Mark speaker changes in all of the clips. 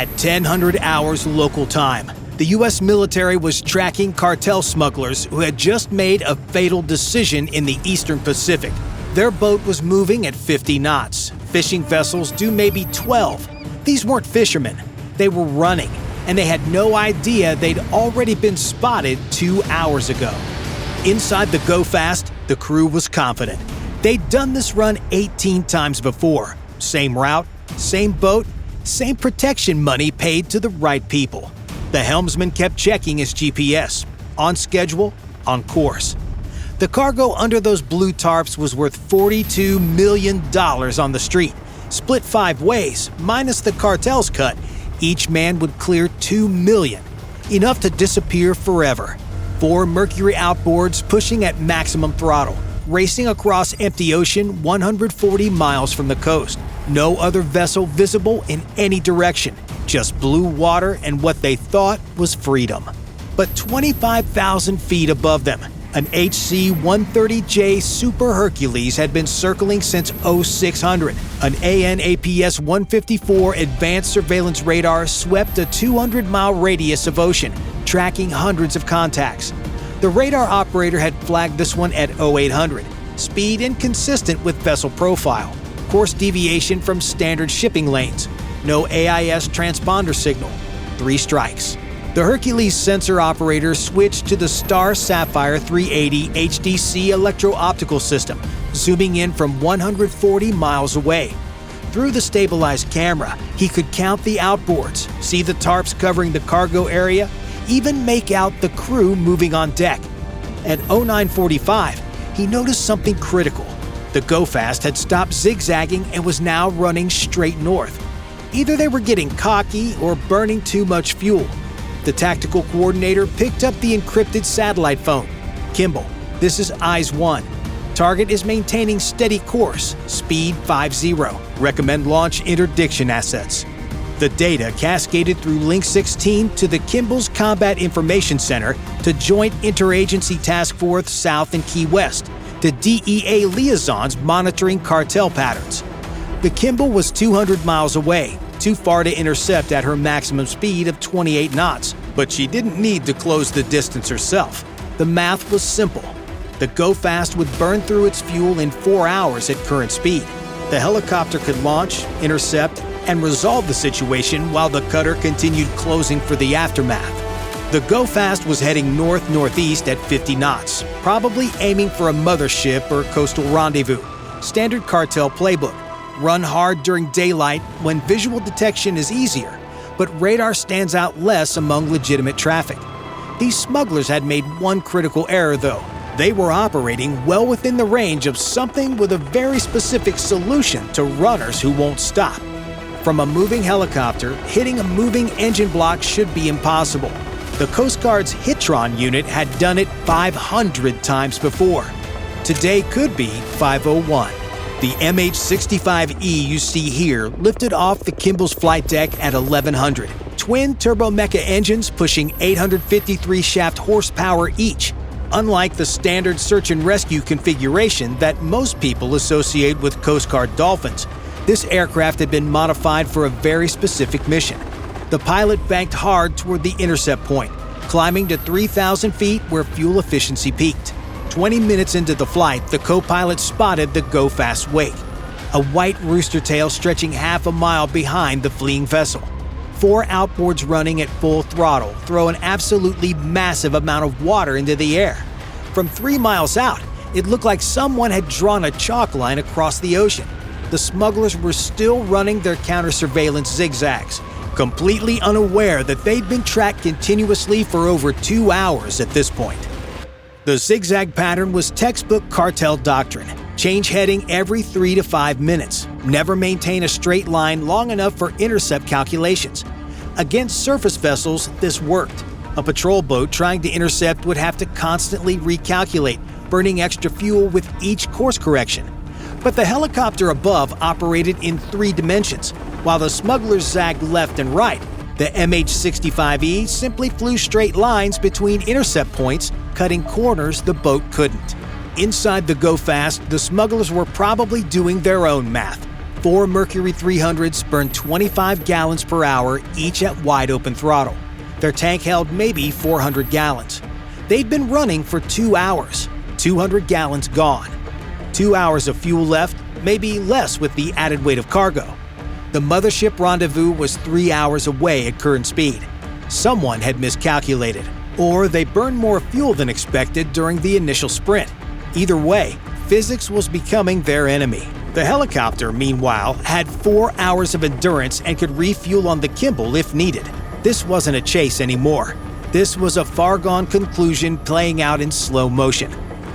Speaker 1: At 10:00 hours local time, the U.S. military was tracking cartel smugglers who had just made a fatal decision in the Eastern Pacific. Their boat was moving at 50 knots. Fishing vessels do maybe 12. These weren't fishermen. They were running, and they had no idea they'd already been spotted 2 hours ago. Inside the Go Fast, the crew was confident. They'd done this run 18 times before. Same route, same boat, same protection money paid to the right people. The helmsman kept checking his GPS. On schedule, on course. The cargo under those blue tarps was worth $42 million on the street. Split 5 ways, minus the cartel's cut, each man would clear $2 million. Enough to disappear forever. 4 Mercury outboards pushing at maximum throttle, racing across empty ocean 140 miles from the coast. No other vessel visible in any direction, just blue water and what they thought was freedom. But 25,000 feet above them, an HC-130J Super Hercules had been circling since 0600. An AN/APS-154 advanced surveillance radar swept a 200-mile radius of ocean, tracking hundreds of contacts. The radar operator had flagged this one at 0800, speed inconsistent with vessel profile, course deviation from standard shipping lanes, no AIS transponder signal, 3 strikes. The Hercules sensor operator switched to the Star Sapphire 380 HDC electro-optical system, zooming in from 140 miles away. Through the stabilized camera, he could count the outboards, see the tarps covering the cargo area, even make out the crew moving on deck. At 0945, he noticed something critical. The Go Fast had stopped zigzagging and was now running straight north. Either they were getting cocky or burning too much fuel. The tactical coordinator picked up the encrypted satellite phone. Kimball, this is Eyes 1. Target is maintaining steady course, speed 50. Recommend launch interdiction assets. The data cascaded through Link 16 to the Kimball's Combat Information Center to Joint Interagency Task Force South and Key West, to DEA liaisons monitoring cartel patterns. The Kimball was 200 miles away, too far to intercept at her maximum speed of 28 knots, but she didn't need to close the distance herself. The math was simple. The Go Fast would burn through its fuel in 4 hours at current speed. The helicopter could launch, intercept, and resolve the situation while the cutter continued closing for the aftermath. The Go Fast was heading north-northeast at 50 knots, probably aiming for a mothership or coastal rendezvous. Standard cartel playbook. Run hard during daylight when visual detection is easier, but radar stands out less among legitimate traffic. These smugglers had made one critical error, though. They were operating well within the range of something with a very specific solution to runners who won't stop. From a moving helicopter, hitting a moving engine block should be impossible. The Coast Guard's HITRON unit had done it 500 times before. Today could be 501. The MH-65E you see here lifted off the Kimball's flight deck at 1100. Twin turbomecha engines pushing 853 shaft horsepower each. Unlike the standard search and rescue configuration that most people associate with Coast Guard Dolphins, this aircraft had been modified for a very specific mission. The pilot banked hard toward the intercept point, climbing to 3,000 feet where fuel efficiency peaked. 20 minutes into the flight, the co-pilot spotted the Go Fast wake, a white rooster tail stretching half a mile behind the fleeing vessel. 4 outboards running at full throttle throw an absolutely massive amount of water into the air. From 3 miles out, it looked like someone had drawn a chalk line across the ocean. The smugglers were still running their counter-surveillance zigzags, completely unaware that they'd been tracked continuously for over 2 hours at this point. The zigzag pattern was textbook cartel doctrine. Change heading every 3 to 5 minutes. Never maintain a straight line long enough for intercept calculations. Against surface vessels, this worked. A patrol boat trying to intercept would have to constantly recalculate, burning extra fuel with each course correction. But the helicopter above operated in 3 dimensions, while the smugglers zagged left and right. The MH-65E simply flew straight lines between intercept points, cutting corners the boat couldn't. Inside the Go Fast, the smugglers were probably doing their own math. 4 Mercury 300s burned 25 gallons per hour each at wide-open throttle. Their tank held maybe 400 gallons. They'd been running for 2 hours, 200 gallons gone. 2 hours of fuel left, maybe less with the added weight of cargo. The mothership rendezvous was 3 hours away at current speed. Someone had miscalculated, or they burned more fuel than expected during the initial sprint. Either way, physics was becoming their enemy. The helicopter, meanwhile, had 4 hours of endurance and could refuel on the Kimball if needed. This wasn't a chase anymore. This was a far-gone conclusion playing out in slow motion.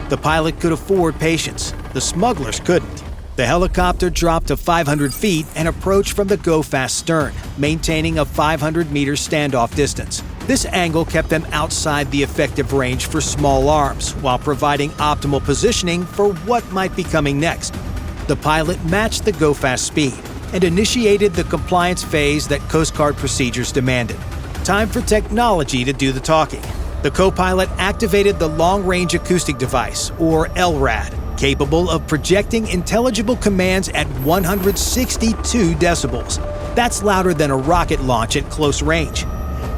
Speaker 1: The pilot could afford patience. The smugglers couldn't. The helicopter dropped to 500 feet and approached from the go-fast stern, maintaining a 500-meter standoff distance. This angle kept them outside the effective range for small arms, while providing optimal positioning for what might be coming next. The pilot matched the go-fast speed and initiated the compliance phase that Coast Guard procedures demanded. Time for technology to do the talking. The co-pilot activated the long-range acoustic device, or LRAD, capable of projecting intelligible commands at 162 decibels. That's louder than a rocket launch at close range.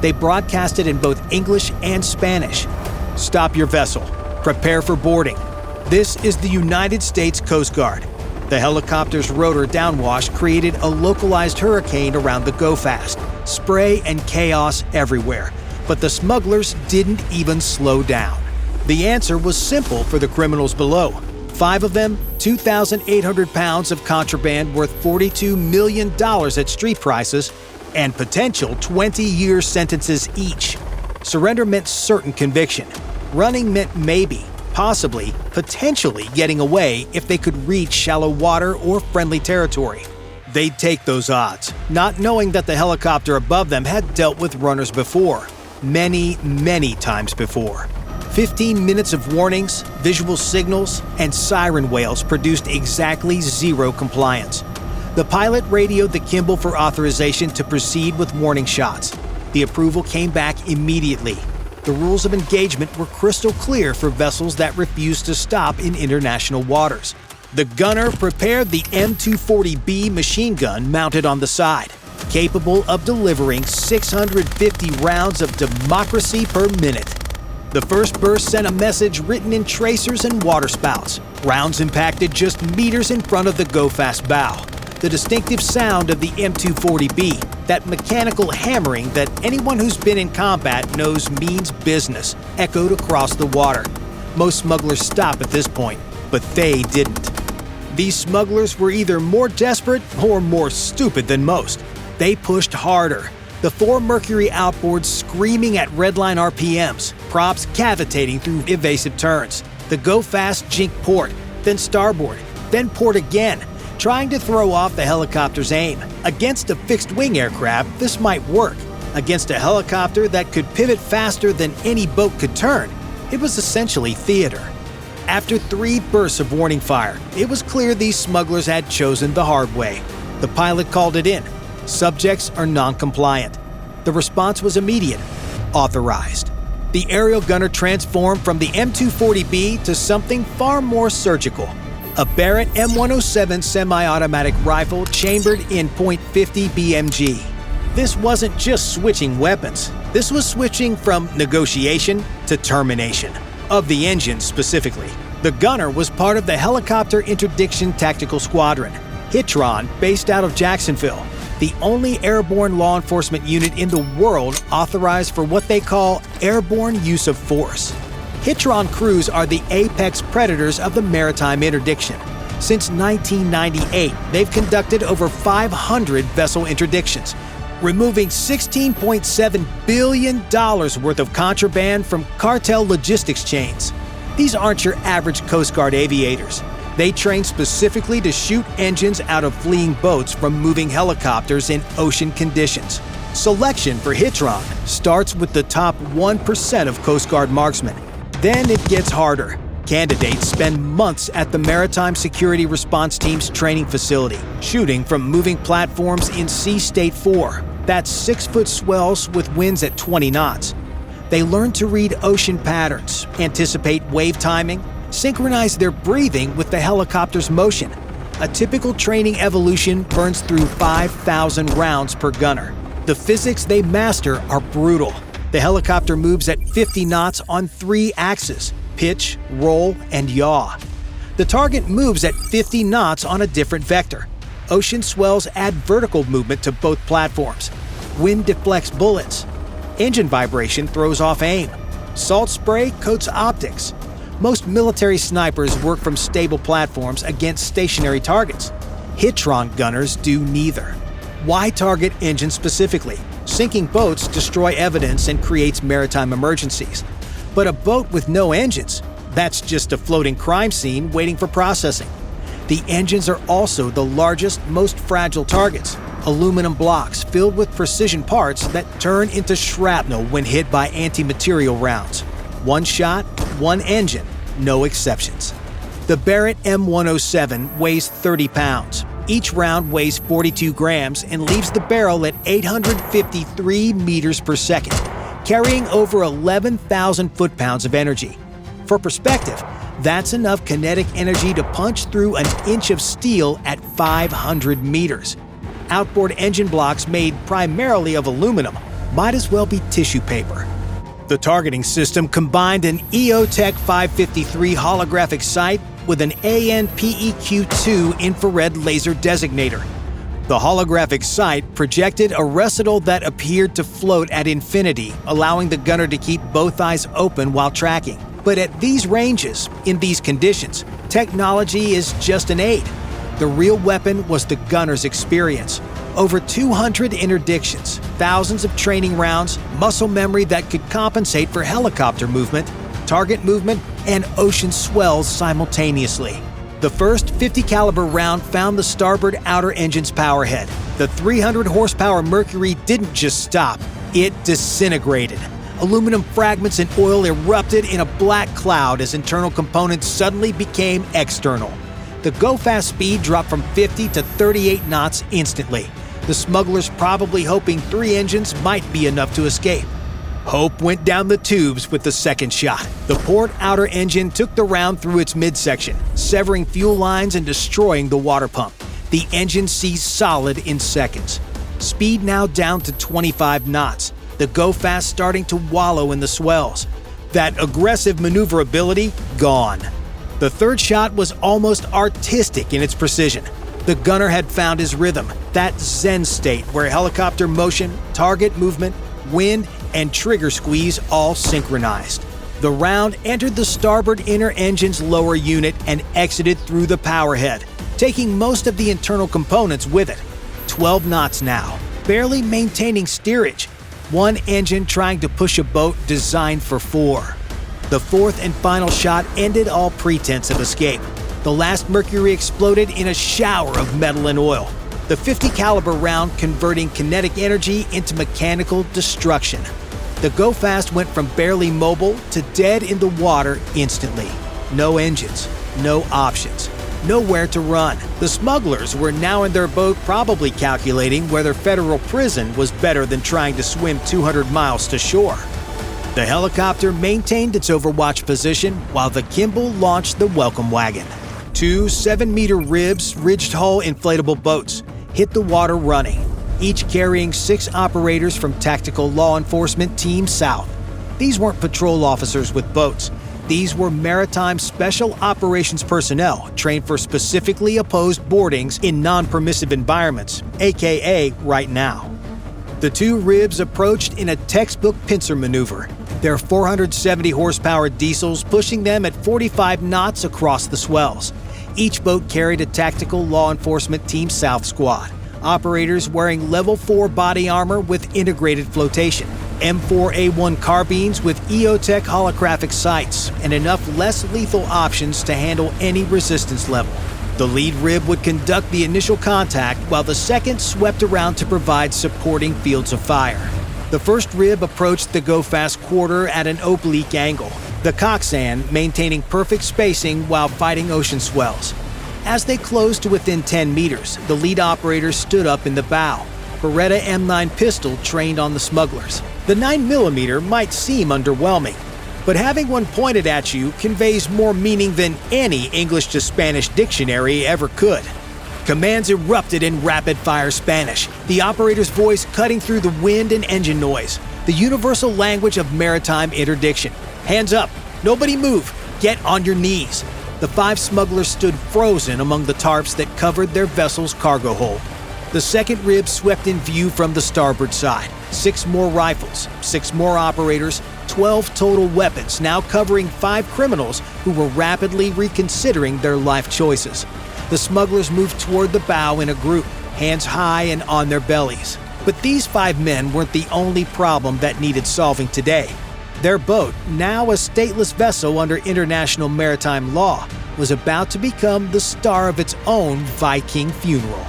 Speaker 1: They broadcasted in both English and Spanish. Stop your vessel. Prepare for boarding. This is the United States Coast Guard. The helicopter's rotor downwash created a localized hurricane around the go-fast. Spray and chaos everywhere. But the smugglers didn't even slow down. The answer was simple for the criminals below. 5 of them, 2,800 pounds of contraband worth $42 million at street prices, and potential 20-year sentences each. Surrender meant certain conviction. Running meant maybe, possibly, potentially getting away if they could reach shallow water or friendly territory. They'd take those odds, not knowing that the helicopter above them had dealt with runners before. Many, many times before. 15 minutes of warnings, visual signals, and siren wails produced exactly 0 compliance. The pilot radioed the Kimball for authorization to proceed with warning shots. The approval came back immediately. The rules of engagement were crystal clear for vessels that refused to stop in international waters. The gunner prepared the M240B machine gun mounted on the side, capable of delivering 650 rounds of democracy per minute. The first burst sent a message written in tracers and waterspouts. Rounds impacted just meters in front of the go-fast bow. The distinctive sound of the M240B, that mechanical hammering that anyone who's been in combat knows means business, echoed across the water. Most smugglers stop at this point, but they didn't. These smugglers were either more desperate or more stupid than most. They pushed harder. The 4 Mercury outboards screaming at redline RPMs, props cavitating through evasive turns. The go-fast jinked port, then starboard, then port again, trying to throw off the helicopter's aim. Against a fixed-wing aircraft, this might work. Against a helicopter that could pivot faster than any boat could turn, it was essentially theater. After 3 bursts of warning fire, it was clear these smugglers had chosen the hard way. The pilot called it in. Subjects are non-compliant. The response was immediate. Authorized. The aerial gunner transformed from the M240B to something far more surgical. A Barrett M107 semi-automatic rifle chambered in .50 BMG. This wasn't just switching weapons. This was switching from negotiation to termination. Of the engine specifically. The gunner was part of the Helicopter Interdiction Tactical Squadron, HITRON, based out of Jacksonville. The only airborne law enforcement unit in the world authorized for what they call airborne use of force. HITRON crews are the apex predators of the maritime interdiction. Since 1998, they've conducted over 500 vessel interdictions, removing $16.7 billion worth of contraband from cartel logistics chains. These aren't your average Coast Guard aviators. They train specifically to shoot engines out of fleeing boats from moving helicopters in ocean conditions. Selection for HITRON starts with the top 1% of Coast Guard marksmen. Then it gets harder. Candidates spend months at the Maritime Security Response Team's training facility, shooting from moving platforms in Sea State 4. That's 6-foot swells with winds at 20 knots. They learn to read ocean patterns, anticipate wave timing, synchronize their breathing with the helicopter's motion. A typical training evolution burns through 5,000 rounds per gunner. The physics they master are brutal. The helicopter moves at 50 knots on 3 axes: pitch, roll, and yaw. The target moves at 50 knots on a different vector. Ocean swells add vertical movement to both platforms. Wind deflects bullets. Engine vibration throws off aim. Salt spray coats optics. Most military snipers work from stable platforms against stationary targets. HITRON gunners do neither. Why target engines specifically? Sinking boats destroy evidence and creates maritime emergencies. But a boat with no engines, that's just a floating crime scene waiting for processing. The engines are also the largest, most fragile targets. Aluminum blocks filled with precision parts that turn into shrapnel when hit by anti-material rounds. One shot, one engine, no exceptions. The Barrett M107 weighs 30 pounds. Each round weighs 42 grams and leaves the barrel at 853 meters per second, carrying over 11,000 foot-pounds of energy. For perspective, that's enough kinetic energy to punch through an inch of steel at 500 meters. Outboard engine blocks made primarily of aluminum might as well be tissue paper. The targeting system combined an EOTech 553 holographic sight with an ANPEQ-2 infrared laser designator. The holographic sight projected a recital that appeared to float at infinity, allowing the gunner to keep both eyes open while tracking. But at these ranges, in these conditions, technology is just an aid. The real weapon was the gunner's experience. Over 200 interdictions, thousands of training rounds, muscle memory that could compensate for helicopter movement, target movement, and ocean swells simultaneously. The first 50 caliber round found the starboard outer engine's powerhead. The 300 horsepower Mercury didn't just stop, it disintegrated. Aluminum fragments and oil erupted in a black cloud as internal components suddenly became external. The go-fast speed dropped from 50 to 38 knots instantly. The smugglers probably hoping 3 engines might be enough to escape. Hope went down the tubes with the second shot. The port outer engine took the round through its midsection, severing fuel lines and destroying the water pump. The engine seized solid in seconds. Speed now down to 25 knots. The go-fast starting to wallow in the swells. That aggressive maneuverability gone. The third shot was almost artistic in its precision. The gunner had found his rhythm, that zen state where helicopter motion, target movement, wind, and trigger squeeze all synchronized. The round entered the starboard inner engine's lower unit and exited through the powerhead, taking most of the internal components with it. 12 knots now, barely maintaining steerage. One engine trying to push a boat designed for 4. The fourth and final shot ended all pretense of escape. The last Mercury exploded in a shower of metal and oil. The 50 caliber round converting kinetic energy into mechanical destruction. The go-fast went from barely mobile to dead in the water instantly. No engines, no options, nowhere to run. The smugglers were now in their boat probably calculating whether federal prison was better than trying to swim 200 miles to shore. The helicopter maintained its overwatch position while the Kimball launched the welcome wagon. 2 7-meter RHIBs, ridged hull inflatable boats, hit the water running, each carrying 6 operators from Tactical Law Enforcement Team South. These weren't patrol officers with boats. These were maritime special operations personnel trained for specifically opposed boardings in non-permissive environments, aka right now. The 2 RHIBs approached in a textbook pincer maneuver, their 470 horsepower diesels pushing them at 45 knots across the swells. Each boat carried a Tactical Law Enforcement Team South squad, operators wearing level 4 body armor with integrated flotation, M4A1 carbines with EOTech holographic sights, and enough less lethal options to handle any resistance level. The lead RHIB would conduct the initial contact while the second swept around to provide supporting fields of fire. The first RHIB approached the go-fast quarter at an oblique angle, the coxswain maintaining perfect spacing while fighting ocean swells. As they closed to within 10 meters, the lead operator stood up in the bow, Barrett M9 pistol trained on the smugglers. The 9mm might seem underwhelming, but having one pointed at you conveys more meaning than any English to Spanish dictionary ever could. Commands erupted in rapid-fire Spanish, the operator's voice cutting through the wind and engine noise. The universal language of maritime interdiction. Hands up! Nobody move! Get on your knees! The 5 smugglers stood frozen among the tarps that covered their vessel's cargo hold. The second rib swept in view from the starboard side. 6 more rifles, 6 more operators, 12 total weapons, now covering 5 criminals who were rapidly reconsidering their life choices. The smugglers moved toward the bow in a group, hands high and on their bellies. But these 5 men weren't the only problem that needed solving today. Their boat, now a stateless vessel under international maritime law, was about to become the star of its own Viking funeral.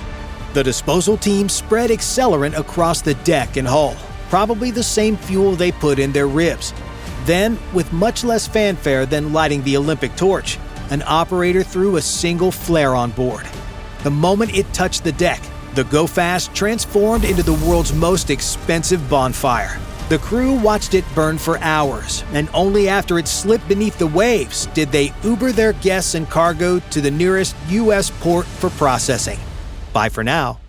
Speaker 1: The disposal team spread accelerant across the deck and hull, probably the same fuel they put in their ribs. Then, with much less fanfare than lighting the Olympic torch, an operator threw a single flare on board. The moment it touched the deck, the Go Fast transformed into the world's most expensive bonfire. The crew watched it burn for hours, and only after it slipped beneath the waves did they Uber their guests and cargo to the nearest U.S. port for processing. Bye for now.